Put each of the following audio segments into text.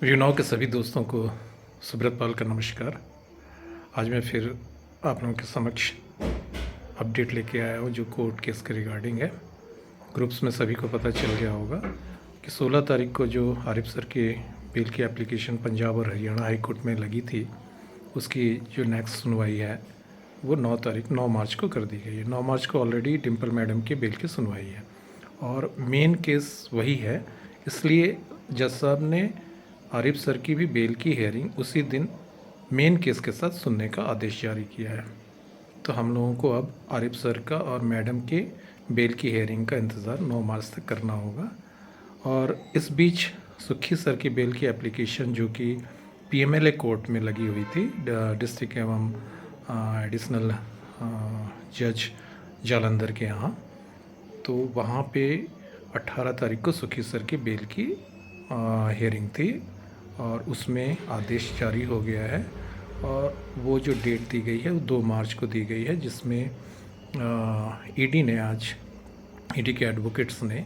युनाव के सभी दोस्तों को सुब्रत पाल का नमस्कार। आज मैं फिर आप लोगों के समक्ष अपडेट लेके आया हूँ जो कोर्ट केस के रिगार्डिंग है। ग्रुप्स में सभी को पता चल गया होगा कि 16 तारीख को जो आरिफ सर के बेल की एप्लीकेशन पंजाब और हरियाणा हाई कोर्ट में लगी थी, उसकी जो नेक्स्ट सुनवाई है वो 9 मार्च को कर दी गई है। 9 मार्च को ऑलरेडी डिम्पल मैडम के बेल की सुनवाई है और मेन केस वही है, इसलिए जज साहब ने आरिफ सर की भी बेल की हेयरिंग उसी दिन मेन केस के साथ सुनने का आदेश जारी किया है। तो हम लोगों को अब आरिफ सर का और मैडम के बेल की हेयरिंग का इंतज़ार 9 मार्च तक करना होगा। और इस बीच सुखी सर की बेल की एप्लीकेशन जो कि पीएमएलए कोर्ट में लगी हुई थी, डिस्ट्रिक्ट एवं एडिशनल जज जालंधर के यहाँ, तो वहाँ पे 18 तारीख को सुखी सर की बेल की हेयरिंग थी और उसमें आदेश जारी हो गया है। और वो जो डेट दी गई है वो 2 मार्च को दी गई है, जिसमें ईडी ने आज ईडी के एडवोकेट्स ने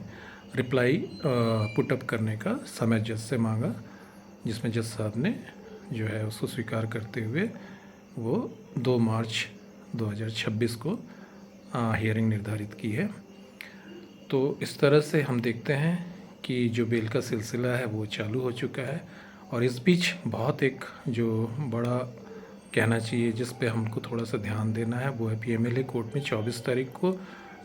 रिप्लाई पुटअप करने का समय जज से मांगा, जिसमें जज साहब ने जो है उसको स्वीकार करते हुए वो 2 मार्च 2026 को हियरिंग निर्धारित की है। तो इस तरह से हम देखते हैं कि जो बेल का सिलसिला है वो चालू हो चुका है। और इस बीच बहुत एक जो बड़ा कहना चाहिए जिस पे हमको थोड़ा सा ध्यान देना है वो है पीएमएलए कोर्ट में 24 तारीख को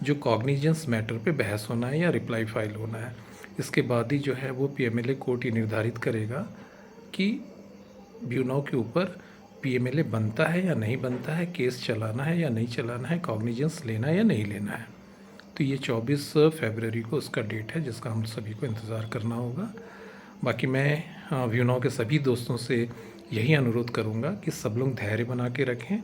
जो कॉग्निजेंस मैटर पे बहस होना है या रिप्लाई फाइल होना है। इसके बाद ही जो है वो पीएमएलए कोर्ट ही निर्धारित करेगा कि ब्यूनो के ऊपर पीएमएलए बनता है या नहीं बनता है, केस चलाना है या नहीं चलाना है, कॉग्निजेंस लेना है या नहीं लेना है। तो ये 24 फरवरी को उसका डेट है जिसका हम सभी को इंतज़ार करना होगा। बाकी मैं व्यूनाव के सभी दोस्तों से यही अनुरोध करूंगा कि सब लोग धैर्य बना के रखें।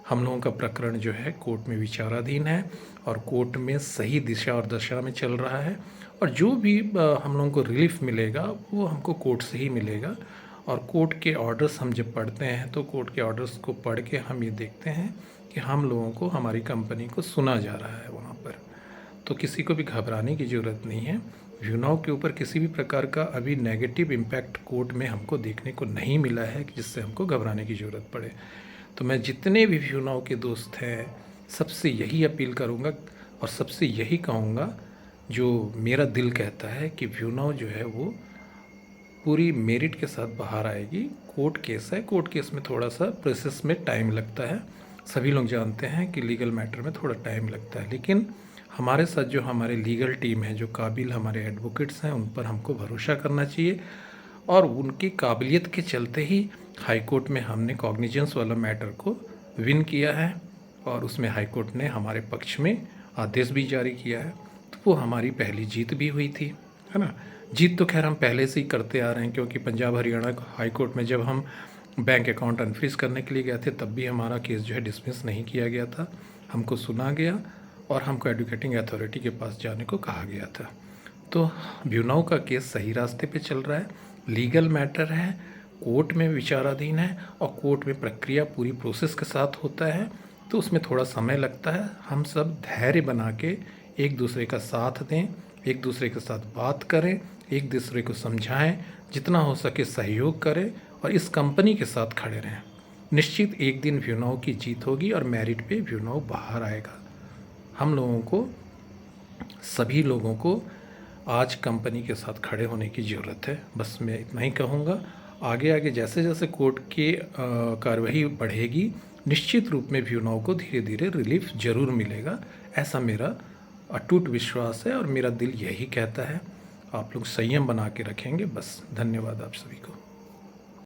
हम लोगों का प्रकरण जो है कोर्ट में विचाराधीन है और कोर्ट में सही दिशा और दशा में चल रहा है और जो भी हम लोगों को रिलीफ मिलेगा वो हमको कोर्ट से ही मिलेगा। और कोर्ट के ऑर्डर्स हम जब पढ़ते हैं तो कोर्ट के ऑर्डर्स को पढ़ के हम ये देखते हैं कि हम लोगों को, हमारी कंपनी को सुना जा रहा है वहाँ पर। तो किसी को भी घबराने की ज़रूरत नहीं है। व्यूनाव के ऊपर किसी भी प्रकार का अभी नेगेटिव इम्पैक्ट कोर्ट में हमको देखने को नहीं मिला है जिससे हमको घबराने की ज़रूरत पड़े। तो मैं जितने भी व्यूनाव के दोस्त हैं सबसे यही अपील करूँगा और सबसे यही कहूँगा जो मेरा दिल कहता है कि व्यूनाव जो है वो पूरी मेरिट के साथ बाहर आएगी। कोर्ट केस है, कोर्ट केस में थोड़ा सा प्रोसेस में टाइम लगता है, सभी लोग जानते हैं कि लीगल मैटर में थोड़ा टाइम लगता है, लेकिन हमारे साथ जो हमारे लीगल टीम है, जो काबिल हमारे एडवोकेट्स हैं, उन पर हमको भरोसा करना चाहिए। और उनकी काबिलियत के चलते ही हाई कोर्ट में हमने कॉग्निजेंस वाला मैटर को विन किया है और उसमें हाई कोर्ट ने हमारे पक्ष में आदेश भी जारी किया है। तो वो हमारी पहली जीत भी हुई थी, है ना। जीत तो खैर हम पहले से ही करते आ रहे हैं, क्योंकि पंजाब हरियाणा हाई कोर्ट में जब हम बैंक अकाउंट अनफ्रीज करने के लिए गए थे तब भी हमारा केस जो है डिसमिस नहीं किया गया था, हमको सुना गया और हमको एडुकेटिंग अथॉरिटी के पास जाने को कहा गया था। तो ब्यूनाव का केस सही रास्ते पे चल रहा है, लीगल मैटर है, कोर्ट में विचाराधीन है और कोर्ट में प्रक्रिया पूरी प्रोसेस के साथ होता है, तो उसमें थोड़ा समय लगता है। हम सब धैर्य बना के एक दूसरे का साथ दें, एक दूसरे के साथ बात करें, एक दूसरे को समझाएं, जितना हो सके सहयोग करें और इस कंपनी के साथ खड़े रहें। निश्चित एक दिन ब्यूनाव की जीत होगी और मेरिट पे ब्यूनाव बाहर आएगा। हम लोगों को, सभी लोगों को आज कंपनी के साथ खड़े होने की ज़रूरत है। बस मैं इतना ही कहूँगा। आगे आगे जैसे जैसे कोर्ट की कार्रवाई बढ़ेगी, निश्चित रूप में ब्यूनाव को धीरे धीरे रिलीफ ज़रूर मिलेगा, ऐसा मेरा अटूट विश्वास है और मेरा दिल यही कहता है। आप लोग संयम बना के रखेंगे। बस धन्यवाद आप सभी को।